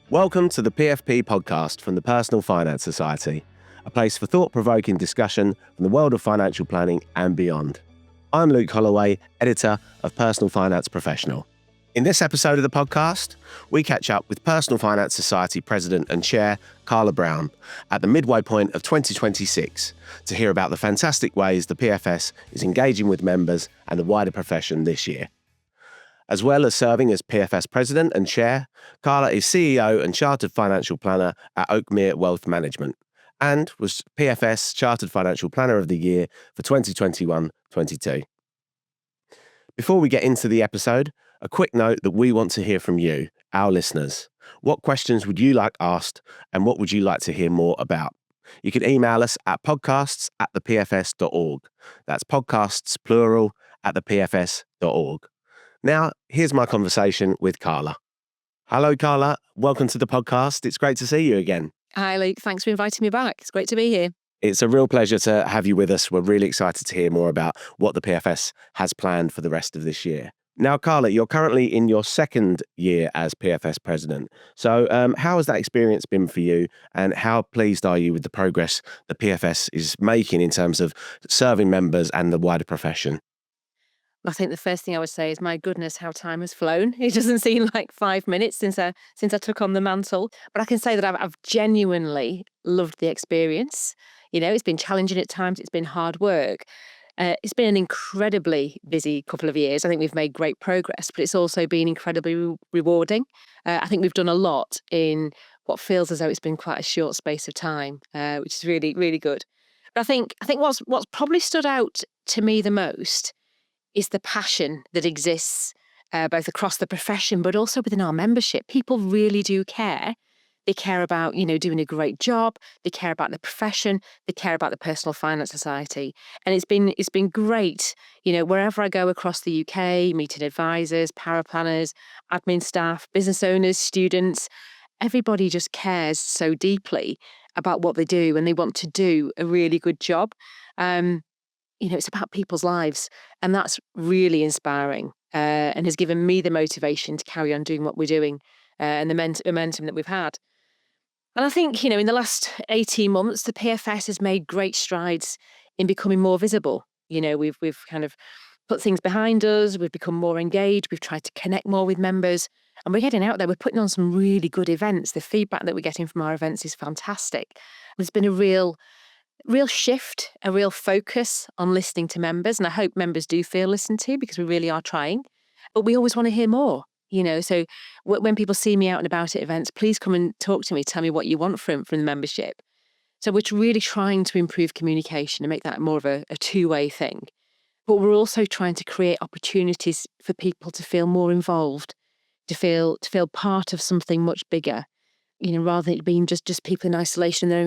Welcome to the PFP podcast from the Personal Finance Society, a place for thought-provoking discussion from the world of financial planning and beyond. I'm Luke Holloway, editor of Personal Finance Professional. In this episode of the podcast, we catch up with Personal Finance Society President and Chair Carla Brown at the midway point of 2026 to hear about the fantastic ways the PFS is engaging with members and the wider profession this year. As well as serving as PFS President and Chair, Carla is CEO and Chartered Financial Planner at Oakmere Wealth Management and was PFS Chartered Financial Planner of the Year for 2021-22. Before we get into the episode, a quick note that we want to hear from you, our listeners. What questions would you like asked and what would you like to hear more about? You can email us at podcasts@thepfs.org. That's podcasts, plural, at thepfs.org. Now, here's my conversation with Carla. Hello, Carla. Welcome to the podcast. It's great to see you again. Hi, Luke. Thanks for inviting me back. It's great to be here. It's a real pleasure to have you with us. We're really excited to hear more about what the PFS has planned for the rest of this year. Now, Carla, you're currently in your second year as PFS President. So how has that experience been for you and how pleased are you with the progress the PFS is making in terms of serving members and the wider profession? I think the first thing I would say is, my goodness, how time has flown. It doesn't seem like 5 minutes since I took on the mantle. But I can say that I've genuinely loved the experience. You know, it's been challenging at times. It's been hard work. It's been an incredibly busy couple of years. I think we've made great progress, but it's also been incredibly rewarding. I think we've done a lot in what feels as though it's been quite a short space of time, which is really, really good. But I think what's probably stood out to me the most is the passion that exists both across the profession, but also within our membership. People really do care. They care about, doing a great job. They care about the profession. They care about the Personal Finance Society. And it's been great, wherever I go across the UK, meeting advisors, paraplanners, admin staff, business owners, students. Everybody just cares so deeply about what they do, and they want to do a really good job. It's about people's lives, and that's really inspiring and has given me the motivation to carry on doing what we're doing and the momentum that we've had. And I think, in the last 18 months, the PFS has made great strides in becoming more visible. We've kind of put things behind us. We've become more engaged. We've tried to connect more with members, and we're getting out there. We're putting on some really good events. The feedback that we're getting from our events is fantastic. There's been a real shift, a real focus on listening to members. And I hope members do feel listened to, because we really are trying. But we always want to hear more, So when people see me out and about at events, please come and talk to me. Tell me what you want from the membership. So we're really trying to improve communication and make that more of a two-way thing. But we're also trying to create opportunities for people to feel more involved, to feel part of something much bigger. Rather than it being just people in isolation in their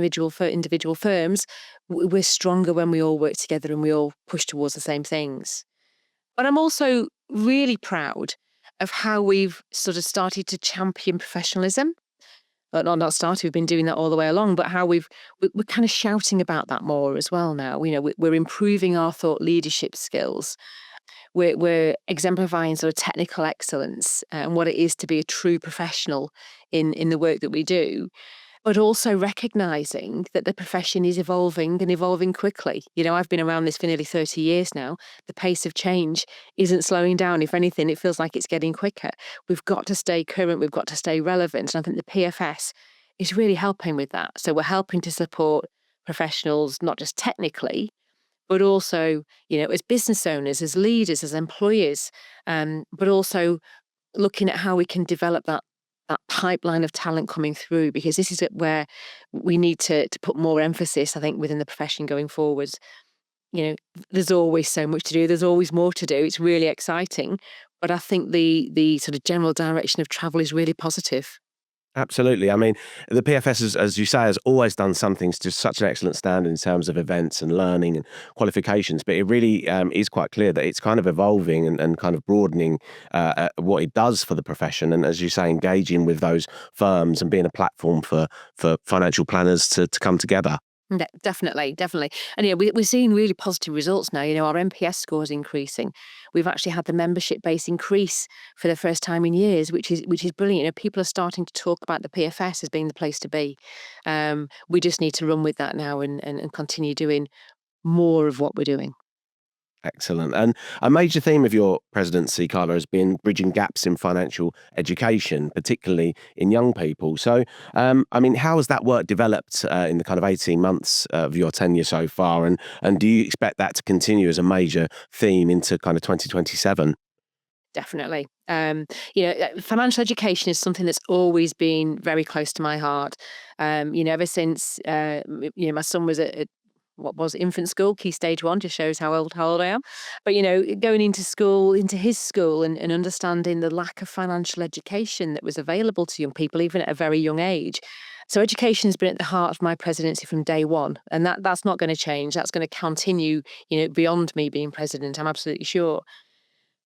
individual firms, we're stronger when we all work together and we all push towards the same things. But I'm also really proud of how we've sort of started to champion professionalism. Not started, we've been doing that all the way along, but how we're kind of shouting about that more as well now. We're improving our thought leadership skills. We're exemplifying sort of technical excellence and what it is to be a true professional in the work that we do, but also recognising that the profession is evolving and evolving quickly. I've been around this for nearly 30 years now. The pace of change isn't slowing down. If anything, it feels like it's getting quicker. We've got to stay current. We've got to stay relevant. And I think the PFS is really helping with that. So we're helping to support professionals, not just technically, but also, as business owners, as leaders, as employers, but also looking at how we can develop that pipeline of talent coming through, because this is where we need to put more emphasis, I think, within the profession going forwards. There's always so much to do. There's always more to do. It's really exciting. But I think the sort of general direction of travel is really positive. Absolutely. I mean, the PFS, as you say, has always done something to such an excellent standard in terms of events and learning and qualifications. But it really is quite clear that it's kind of evolving and kind of broadening what it does for the profession. And as you say, engaging with those firms and being a platform for financial planners to come together. Definitely, definitely. And yeah, we're seeing really positive results now. Our NPS score is increasing. We've actually had the membership base increase for the first time in years, which is brilliant. People are starting to talk about the PFS as being the place to be. We just need to run with that now and continue doing more of what we're doing. Excellent. And a major theme of your presidency, Carla, has been bridging gaps in financial education, particularly in young people. So, how has that work developed in the kind of 18 months of your tenure so far? And do you expect that to continue as a major theme into kind of 2027? Definitely. Financial education is something that's always been very close to my heart. Ever since my son was at what was infant school, key stage 1, just shows how old I am. But going into school, into his school, and understanding the lack of financial education that was available to young people, even at a very young age. So education has been at the heart of my presidency from day one, and that's not going to change. That's going to continue, beyond me being president. I'm absolutely sure.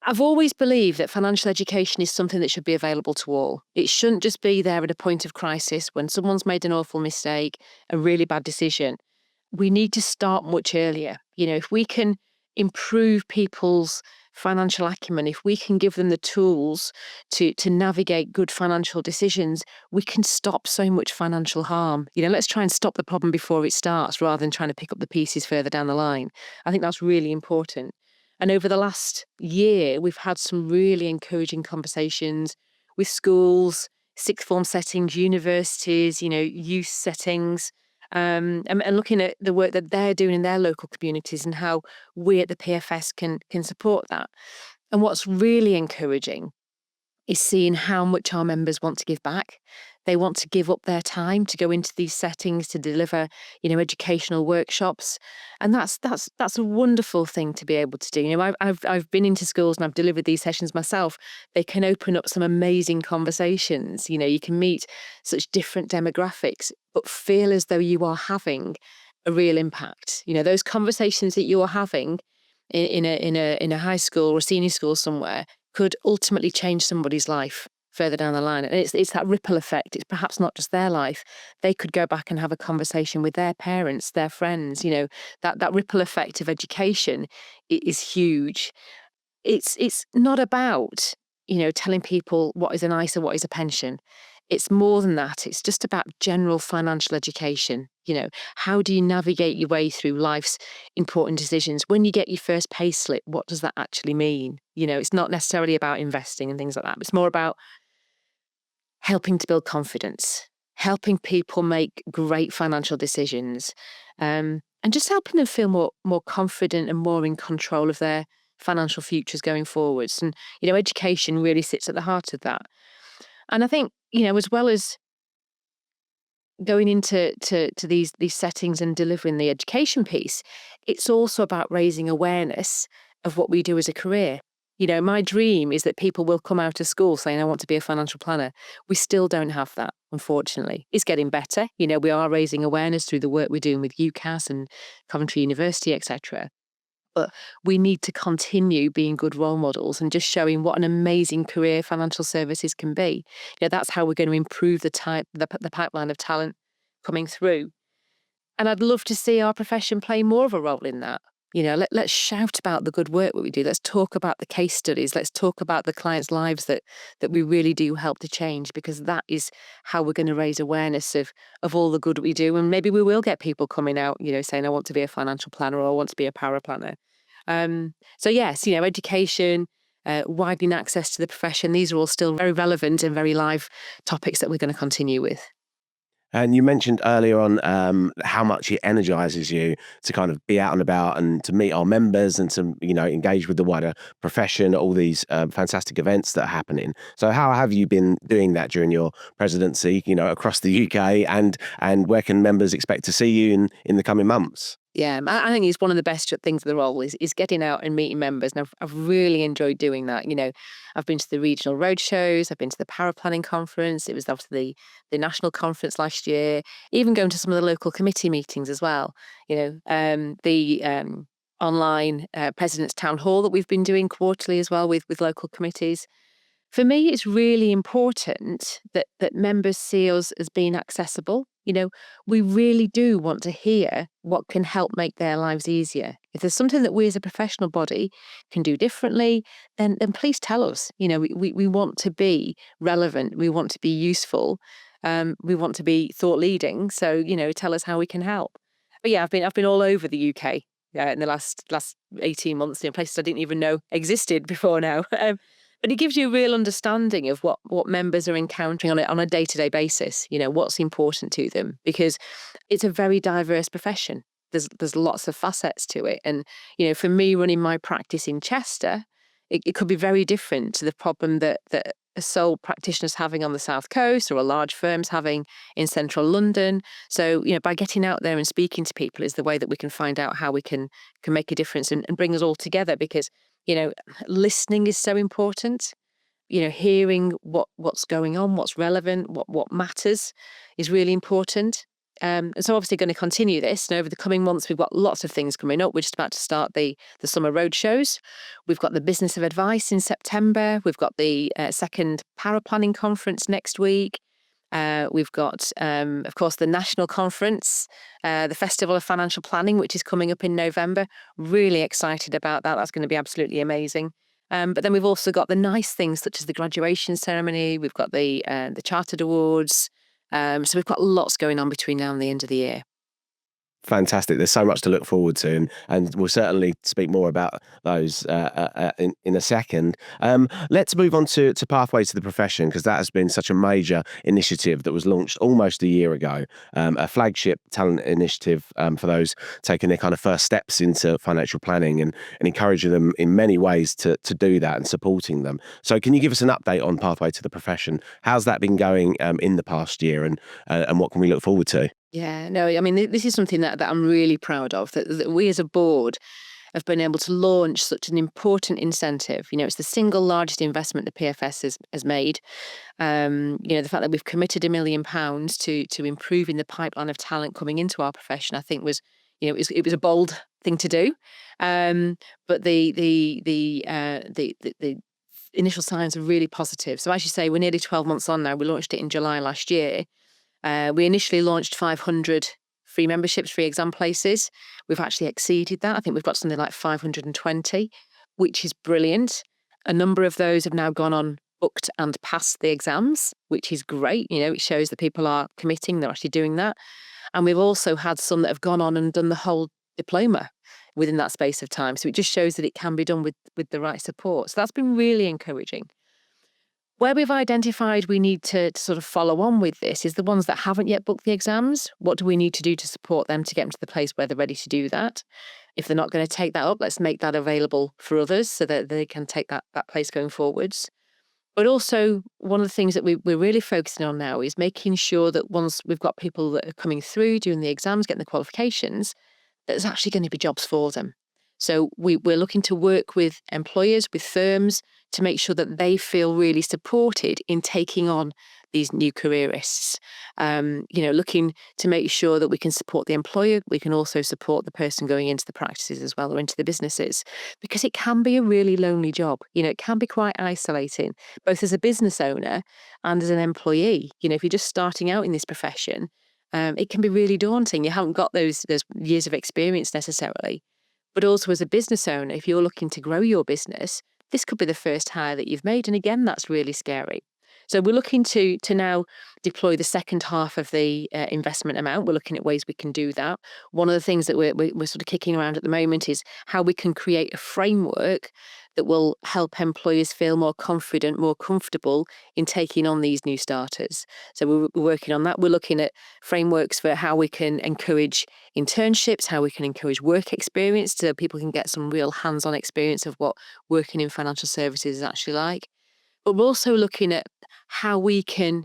I've always believed that financial education is something that should be available to all. It shouldn't just be there at a point of crisis when someone's made an awful mistake, a really bad decision. We need to start much earlier. If we can improve people's financial acumen, if we can give them the tools to navigate good financial decisions, we can stop so much financial harm. Let's try and stop the problem before it starts rather than trying to pick up the pieces further down the line. I think that's really important. And over the last year, we've had some really encouraging conversations with schools, sixth form settings, universities, youth settings, and looking at the work that they're doing in their local communities and how we at the PFS can support that. And what's really encouraging is seeing how much our members want to give back. They want to give up their time to go into these settings to deliver, educational workshops, and that's a wonderful thing to be able to do. I've been into schools and I've delivered these sessions myself. They can open up some amazing conversations. You can meet such different demographics, but feel as though you are having a real impact. Those conversations that you're having in a high school or a senior school somewhere could ultimately change somebody's life further down the line. And it's that ripple effect. It's perhaps not just their life. They could go back and have a conversation with their parents, their friends. That ripple effect of education is huge. It's not about, telling people what is an ISA, what is a pension. It's more than that. It's just about general financial education. How do you navigate your way through life's important decisions? When you get your first pay slip, what does that actually mean? It's not necessarily about investing and things like that. It's more about helping to build confidence, helping people make great financial decisions, and just helping them feel more confident and more in control of their financial futures going forwards. And education really sits at the heart of that. And I think as well as going into these settings and delivering the education piece, it's also about raising awareness of what we do as a career. My dream is that people will come out of school saying, I want to be a financial planner. We still don't have that, unfortunately. It's getting better. We are raising awareness through the work we're doing with UCAS and Coventry University, etc. But we need to continue being good role models and just showing what an amazing career financial services can be. That's how we're going to improve the pipeline of talent coming through. And I'd love to see our profession play more of a role in that. Let's shout about the good work that we do. Let's talk about the case studies. Let's talk about the clients' lives that we really do help to change, because that is how we're going to raise awareness of all the good we do. And maybe we will get people coming out, saying, I want to be a financial planner or I want to be a power planner. So yes, education, widening access to the profession, these are all still very relevant and very live topics that we're going to continue with. And you mentioned earlier on how much it energizes you to kind of be out and about and to meet our members and to, engage with the wider profession, all these fantastic events that are happening. So how have you been doing that during your presidency, across the UK, and where can members expect to see you in the coming months? Yeah, I think it's one of the best things of the role is getting out and meeting members. And I've really enjoyed doing that. I've been to the regional road shows, I've been to the Power Planning Conference, it was obviously the national conference last year, even going to some of the local committee meetings as well. The online President's Town Hall that we've been doing quarterly as well with local committees. For me, it's really important that members see us as being accessible. We really do want to hear what can help make their lives easier. If there's something that we as a professional body can do differently, then please tell us. We want to be relevant. We want to be useful. We want to be thought leading. So, tell us how we can help. But yeah, I've been all over the UK in the last 18 months, places I didn't even know existed before now. But it gives you a real understanding of what members are encountering on a day-to-day basis, what's important to them, because it's a very diverse profession. There's lots of facets to it. And, for me running my practice in Chester, it could be very different to the problem that a sole practitioner's having on the South Coast or a large firm's having in central London. So, by getting out there and speaking to people is the way that we can find out how we can make a difference and bring us all together, because listening is so important. Hearing what's going on, what's relevant, what matters is really important. And so obviously going to continue this. And over the coming months, we've got lots of things coming up. We're just about to start the summer road shows. We've got the Business of Advice in September. We've got the second Paraplanning Conference next week. We've got, of course, the National Conference, the Festival of Financial Planning, which is coming up in November. Really excited about that. That's going to be absolutely amazing. But then we've also got the nice things such as the graduation ceremony. We've got the Chartered Awards. So we've got lots going on between now and the end of the year. Fantastic. There's so much to look forward to, and we'll certainly speak more about those in a second. Let's move on to Pathways to the Profession, because that has been such a major initiative that was launched almost a year ago, a flagship talent initiative for those taking their kind of first steps into financial planning and encouraging them in many ways to do that and supporting them. So can you give us an update on Pathway to the Profession? How's that been going in the past year, and what can we look forward to? Yeah, no, I mean, this is something that I'm really proud of, that we as a board have been able to launch such an important incentive. It's the single largest investment the PFS has made. The fact that we've committed £1 million to improving the pipeline of talent coming into our profession, I think was, it was a bold thing to do. But the initial signs are really positive. So as you say, we're nearly 12 months on now. We launched it in July last year. We initially launched 500 free memberships, free exam places. We've actually exceeded that. I think we've got something like 520, which is brilliant. A number of those have now gone on, booked and passed the exams, which is great. It shows that people are committing, they're actually doing that. And we've also had some that have gone on and done the whole diploma within that space of time. So it just shows that it can be done with the right support. So that's been really encouraging. Where we've identified we need to sort of follow on with this is the ones that haven't yet booked the exams. What do we need to do to support them to get them to the place where they're ready to do that? If they're not going to take that up, let's make that available for others so that they can take that place going forwards. But also, one of the things that we're really focusing on now is making sure that once we've got people that are coming through, doing the exams, getting the qualifications, that there's actually going to be jobs for them. So we're looking to work with employers, with firms, to make sure that they feel really supported in taking on these new careerists. Looking to make sure that we can support the employer, we can also support the person going into the practices as well, or into the businesses, because it can be a really lonely job. It can be quite isolating, both as a business owner and as an employee. If you're just starting out in this profession, it can be really daunting. You haven't got those years of experience necessarily. But also as a business owner, if you're looking to grow your business, this could be the first hire that you've made. And again, that's really scary. So we're looking to now deploy the second half of the investment amount. We're looking at ways we can do that. One of the things that we're sort of kicking around at the moment is how we can create a framework that will help employers feel more confident, more comfortable in taking on these new starters. So we're working on that. We're looking at frameworks for how we can encourage internships, how we can encourage work experience so people can get some real hands-on experience of what working in financial services is actually like. But we're also looking at how we can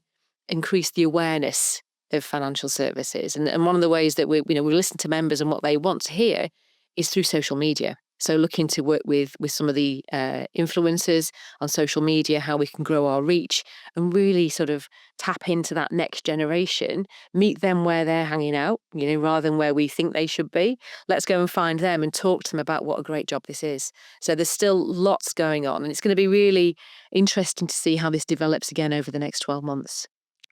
increase the awareness of financial services. And one of the ways that we listen to members and what they want to hear is through social media. So looking to work with some of the influencers on social media, how we can grow our reach and really sort of tap into that next generation, meet them where they're hanging out, rather than where we think they should be. Let's go and find them and talk to them about what a great job this is. So there's still lots going on, and it's going to be really interesting to see how this develops again over the next 12 months.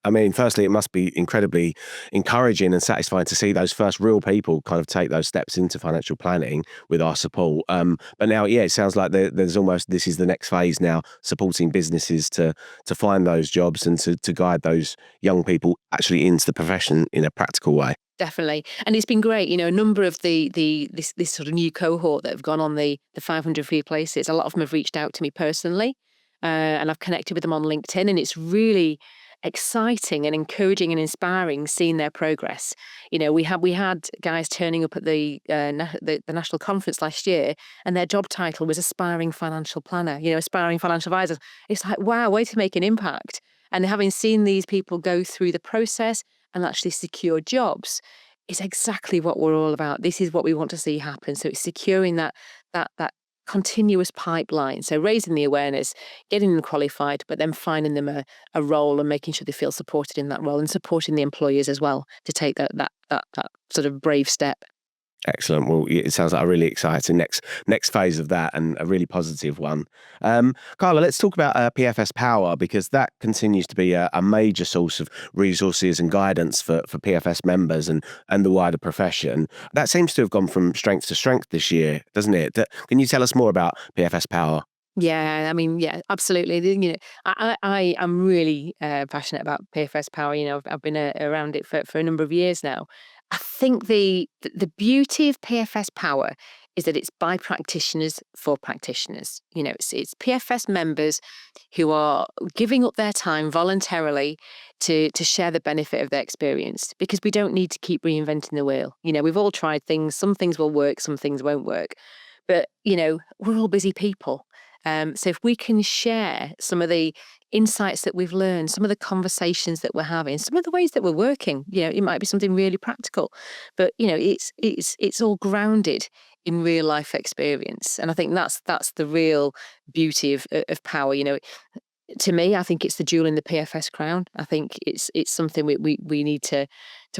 I mean, firstly, it must be incredibly encouraging and satisfying to see those first real people kind of take those steps into financial planning with our support. But now, it sounds like there's almost, this is the next phase now, supporting businesses to find those jobs and to guide those young people actually into the profession in a practical way. Definitely. And it's been great. A number of this sort of new cohort that have gone on the 500 free places, a lot of them have reached out to me personally, and I've connected with them on LinkedIn, and it's really exciting and encouraging and inspiring seeing their progress. We had guys turning up at the national conference last year, and their job title was aspiring financial planner, aspiring financial advisor. It's like, wow, way to make an impact. And having seen these people go through the process and actually secure jobs is exactly what we're all about. This is what we want to see happen. So it's securing that continuous pipeline. So raising the awareness, getting them qualified, but then finding them a role and making sure they feel supported in that role, and supporting the employers as well to take that sort of brave step. Excellent. Well, it sounds like a really exciting next phase of that, and a really positive one. Carla, let's talk about PFS Power, because that continues to be a major source of resources and guidance for PFS members and the wider profession. That seems to have gone from strength to strength this year, doesn't it? Can you tell us more about PFS Power? Yeah, I mean, yeah, absolutely. I am really passionate about PFS Power. I've been around it for a number of years now. I think the beauty of PFS Power is that it's by practitioners for practitioners. It's PFS members who are giving up their time voluntarily to share the benefit of their experience, because we don't need to keep reinventing the wheel. We've all tried things. Some things will work, some things won't work. But, we're all busy people. So if we can share some of the insights that we've learned, some of the conversations that we're having, some of the ways that we're working, it might be something really practical, but it's all grounded in real life experience. And I think that's the real beauty of Power. To me, I think it's the jewel in the PFS crown. I think it's something we need to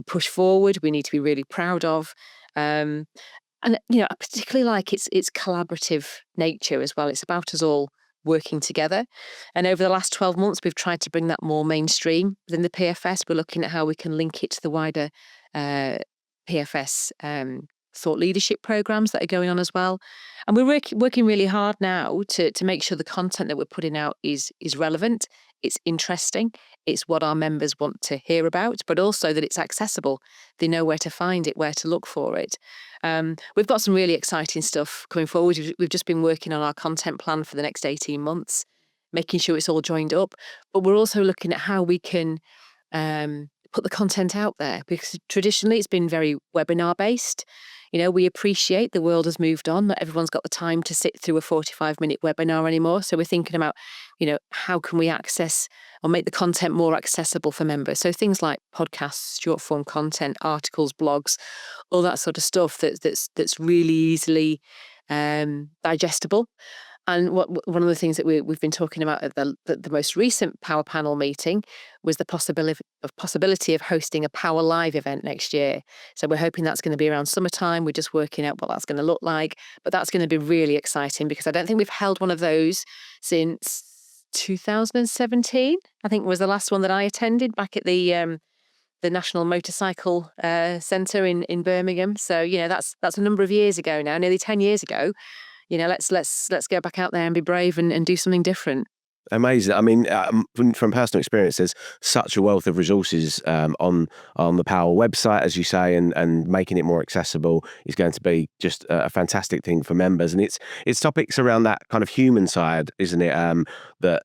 push forward. We need to be really proud of. And I particularly like its collaborative nature as well. It's about us all working together. And over the last 12 months, we've tried to bring that more mainstream within the PFS. We're looking at how we can link it to the wider PFS thought leadership programs that are going on as well. And we're working really hard now to make sure the content that we're putting out is relevant, it's interesting, it's what our members want to hear about, but also that it's accessible. They know where to find it, where to look for it. We've got some really exciting stuff coming forward. We've just been working on our content plan for the next 18 months, making sure it's all joined up. But we're also looking at how we can put the content out there, because traditionally it's been very webinar based. We appreciate the world has moved on. Not everyone's got the time to sit through a 45-minute webinar anymore. So we're thinking about, how can we access or make the content more accessible for members? So things like podcasts, short form content, articles, blogs, all that sort of stuff that's really easily digestible. And one of the things that we've been talking about at the most recent Power Panel meeting was the possibility of hosting a Power Live event next year. So we're hoping that's going to be around summertime. We're just working out what that's going to look like. But that's going to be really exciting, because I don't think we've held one of those since 2017. I think was the last one that I attended back at the National Motorcycle Centre in Birmingham. So that's a number of years ago now, nearly 10 years ago. Let's go back out there and be brave and do something different. Amazing. I mean, from personal experience, there's such a wealth of resources on the Power website, as you say, and making it more accessible is going to be just a fantastic thing for members. And it's topics around that kind of human side, isn't it? That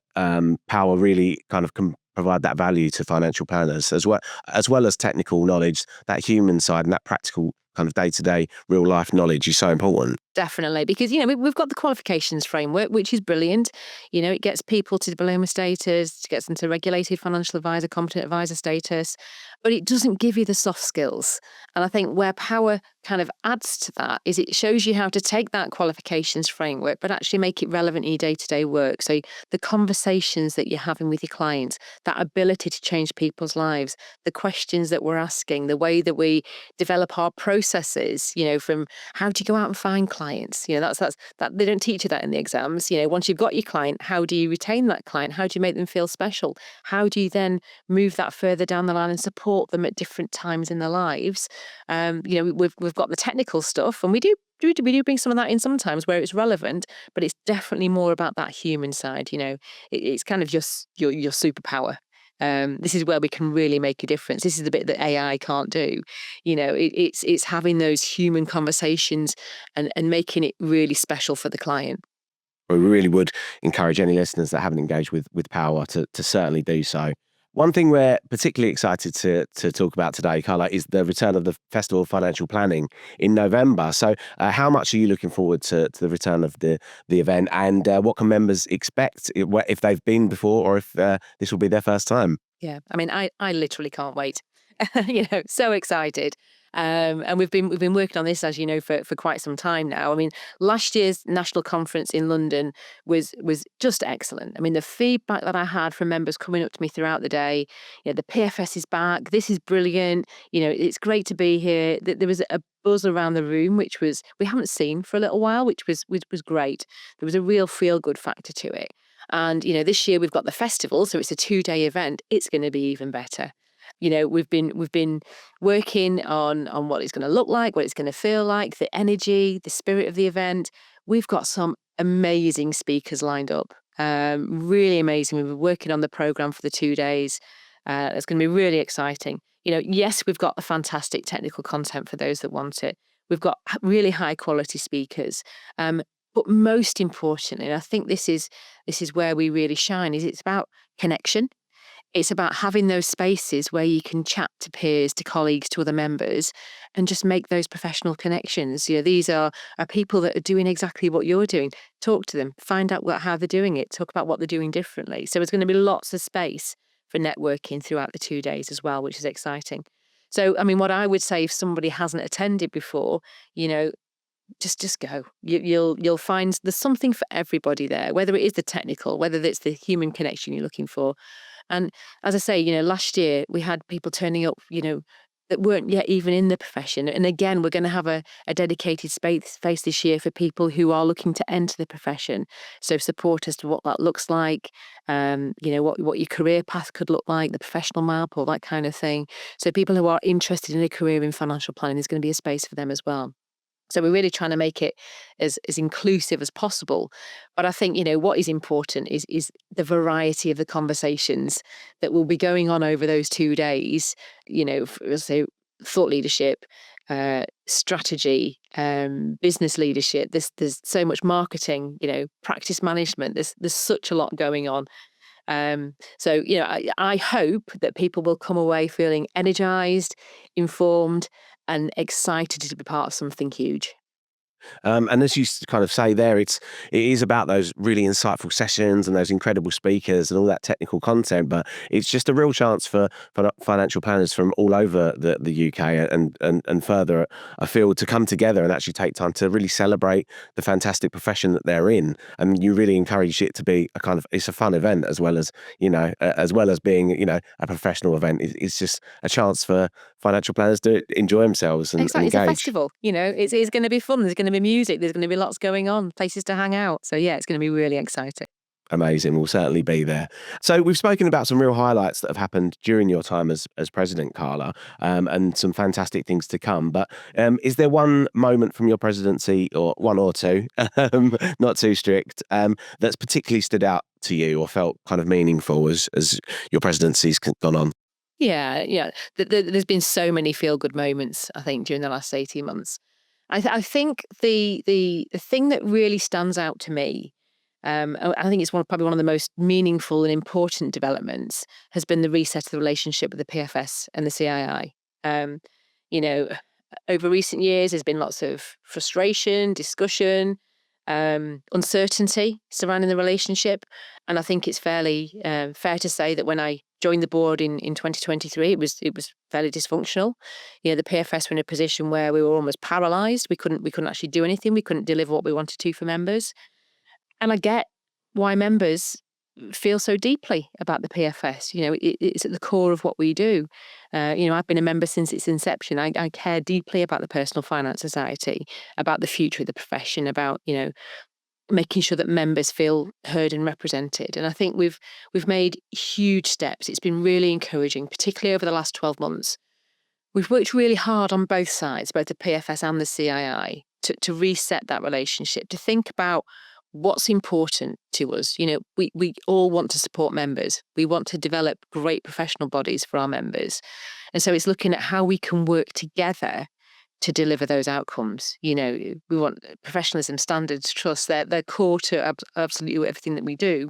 Power really kind of can provide that value to financial planners as well as technical knowledge. That human side and that practical kind of day-to-day real life knowledge is so important. Definitely, because we've got the qualifications framework, which is brilliant. It gets people to diploma status, gets them to regulated financial advisor, competent advisor status, but it doesn't give you the soft skills. And I think where power kind of adds to that is it shows you how to take that qualifications framework, but actually make it relevant in your day-to-day work. So the conversations that you're having with your clients, that ability to change people's lives, the questions that we're asking, the way that we develop our processes, from how do you go out and find clients? That's that they don't teach you that in the exams. Once you've got your client, how do you retain that client? How do you make them feel special? How do you then move that further down the line and support them at different times in their lives? We've got the technical stuff, and we do bring some of that in sometimes where it's relevant, but it's definitely more about that human side. It's kind of just your superpower. This is where we can really make a difference. This is the bit that AI can't do. It's having those human conversations and making it really special for the client. We really would encourage any listeners that haven't engaged with power to certainly do so. One thing we're particularly excited to talk about today, Carla, is the return of the Festival of Financial Planning in November. So how much are you looking forward to the return of the event, and what can members expect if they've been before, or if this will be their first time? Yeah, I mean, I literally can't wait. So excited. And we've been working on this, as you know, for quite some time now. I mean, last year's national conference in London was just excellent. I mean, the feedback that I had from members coming up to me throughout the day, the PFS is back. This is brilliant. It's great to be here. There was a buzz around the room, which we haven't seen for a little while, which was great. There was a real feel good factor to it. And this year we've got the festival, so it's a 2-day event. It's going to be even better. We've been working on what it's going to look like, what it's going to feel like, the energy, the spirit of the event. We've got some amazing speakers lined up. Really amazing. We've been working on the program for the 2 days. It's going to be really exciting. Yes, we've got the fantastic technical content for those that want it. We've got really high quality speakers. But most importantly, and I think this is where we really shine, is it's about connection. It's about having those spaces where you can chat to peers, to colleagues, to other members, and just make those professional connections. These are people that are doing exactly what you're doing. Talk to them, find out how they're doing it, talk about what they're doing differently. So there's going to be lots of space for networking throughout the 2 days as well, which is exciting. So, I mean, what I would say if somebody hasn't attended before, just go. You'll find there's something for everybody there, whether it is the technical, whether it's the human connection you're looking for. And as I say, last year we had people turning up, that weren't yet even in the profession. And again, we're going to have a dedicated space this year for people who are looking to enter the profession. So support as to what that looks like, what your career path could look like, the professional map, all that kind of thing. So people who are interested in a career in financial planning, there's going to be a space for them as well. So we're really trying to make it as inclusive as possible. But I think, what is important is the variety of the conversations that will be going on over those 2 days, so thought leadership, strategy, business leadership. There's so much marketing, practice management. There's such a lot going on. So, I hope that people will come away feeling energized, informed, and excited to be part of something huge. And as you kind of say there, it is about those really insightful sessions and those incredible speakers and all that technical content. But it's just a real chance for financial planners from all over the UK and further afield to come together and actually take time to really celebrate the fantastic profession that they're in. And you really encourage it to be it's a fun event as well as being a professional event. It's just a chance for financial planners to enjoy themselves and Exactly, engage. it's a festival. It's going to be fun. There's going to be music. There's going to be lots going on, places to hang out. So yeah, it's going to be really exciting. Amazing. We'll certainly be there. So we've spoken about some real highlights that have happened during your time as president, Carla, and some fantastic things to come. But is there one moment from your presidency, or one or two, not too strict, that's particularly stood out to you or felt kind of meaningful as your presidency's gone on? Yeah. There's been so many feel-good moments, I think, during the last 18 months. I think the thing that really stands out to me, I think it's probably one of the most meaningful and important developments, has been the reset of the relationship with the PFS and the CII. You know, over recent years, there's been lots of frustration, discussion, uncertainty surrounding the relationship, and I think it's fairly fair to say that when I joined the board in 2023, it was fairly dysfunctional. The PFS were in a position where we were almost paralysed. We couldn't actually do anything. We couldn't deliver what we wanted to for members. And I get why members feel so deeply about the PFS. It's at the core of what we do. I've been a member since its inception. I care deeply about the Personal Finance Society, about the future of the profession, about making sure that members feel heard and represented. And I think we've made huge steps. It's been really encouraging, particularly over the last 12 months. We've worked really hard on both sides, both the PFS and the CII, to reset that relationship, to think about what's important to us. We all want to support members. We want to develop great professional bodies for our members. And so it's looking at how we can work together to deliver those outcomes. We want professionalism, standards, trust. They're core to absolutely everything that we do.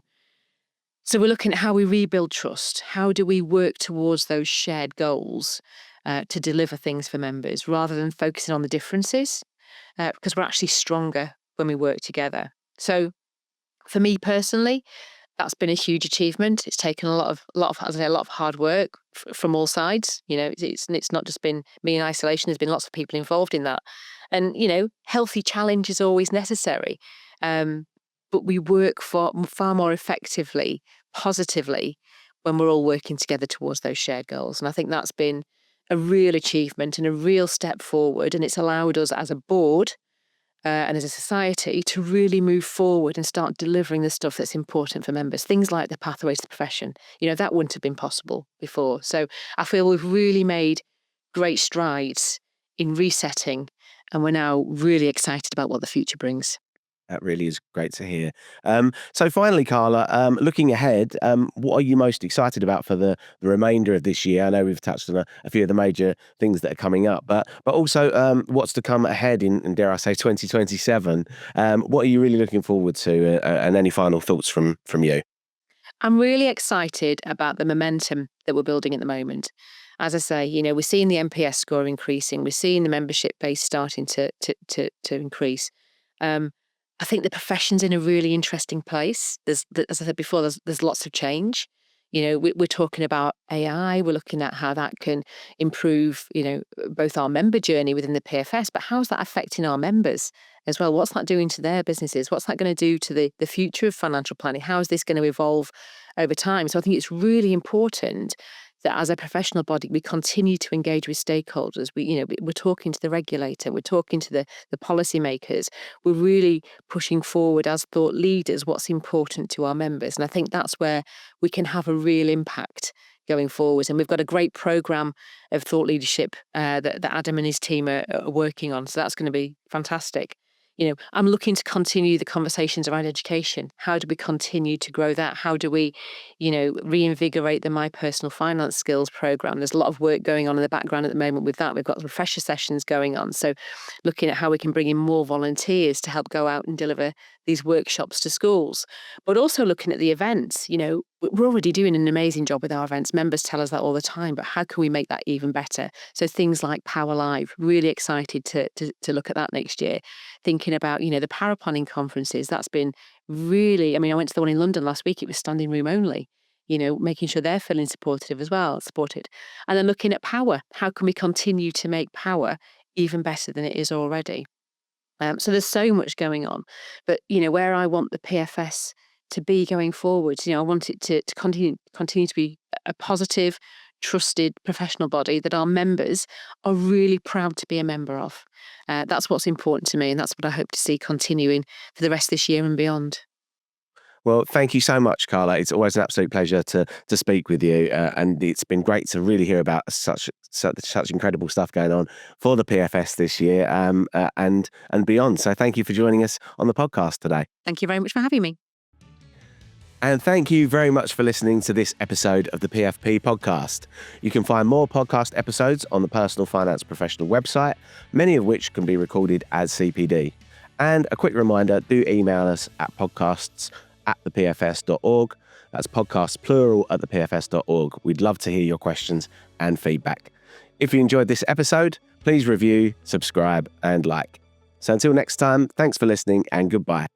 So we're looking at how we rebuild trust. How do we work towards those shared goals to deliver things for members, rather than focusing on the differences, because we're actually stronger when we work together. So for me personally, that's been a huge achievement. It's taken a lot of hard work from all sides. It's not just been me in isolation. There's been lots of people involved in that, and healthy challenge is always necessary. But we work far more effectively, positively, when we're all working together towards those shared goals. And I think that's been a real achievement and a real step forward. And it's allowed us as a board and as a society to really move forward and start delivering the stuff that's important for members. Things like the pathway to the profession. That wouldn't have been possible before. So I feel we've really made great strides in resetting, and we're now really excited about what the future brings. That really is great to hear. So finally, Carla, looking ahead, what are you most excited about for the remainder of this year? I know we've touched on a few of the major things that are coming up, but also what's to come ahead in dare I say, 2027? What are you really looking forward to, and any final thoughts from you? I'm really excited about the momentum that we're building at the moment. As I say, we're seeing the NPS score increasing. We're seeing the membership base starting to increase. I think the profession's in a really interesting place. As I said before, there's lots of change. We're talking about AI. We're looking at how that can improve, both our member journey within the PFS, but how's that affecting our members as well? What's that doing to their businesses? What's that going to do to the future of financial planning? How is this going to evolve over time? So I think it's really important that as a professional body, we continue to engage with stakeholders. We're talking to the regulator, we're talking to the policymakers. We're really pushing forward as thought leaders what's important to our members. And I think that's where we can have a real impact going forward. And we've got a great programme of thought leadership that Adam and his team are working on. So that's going to be fantastic. I'm looking to continue the conversations around education. How do we continue to grow that? How do we, reinvigorate the My Personal Finance Skills programme? There's a lot of work going on in the background at the moment with that. We've got refresher sessions going on. So looking at how we can bring in more volunteers to help go out and deliver these workshops to schools, but also looking at the events. We're already doing an amazing job with our events. Members tell us that all the time, but how can we make that even better? So things like Power Live, really excited to look at that next year. Thinking about, the paraplanning conferences, that's been really, I went to the one in London last week, it was standing room only, making sure they're feeling supported. And then looking at Power, how can we continue to make Power even better than it is already? So there's so much going on, but where I want the PFS to be going forward, I want it to continue to be a positive, trusted professional body that our members are really proud to be a member of. That's what's important to me, and that's what I hope to see continuing for the rest of this year and beyond. Well, thank you so much, Carla. It's always an absolute pleasure to speak with you, and it's been great to really hear about such incredible stuff going on for the PFS this year, and beyond. So thank you for joining us on the podcast today. Thank you very much for having me. And thank you very much for listening to this episode of the PFP podcast. You can find more podcast episodes on the Personal Finance Professional website, many of which can be recorded as CPD. And a quick reminder, do email us at podcasts@thepfs.org. That's podcasts plural at thepfs.org. We'd love to hear your questions and feedback. If you enjoyed this episode, please review, subscribe, and like. So until next time, thanks for listening and goodbye.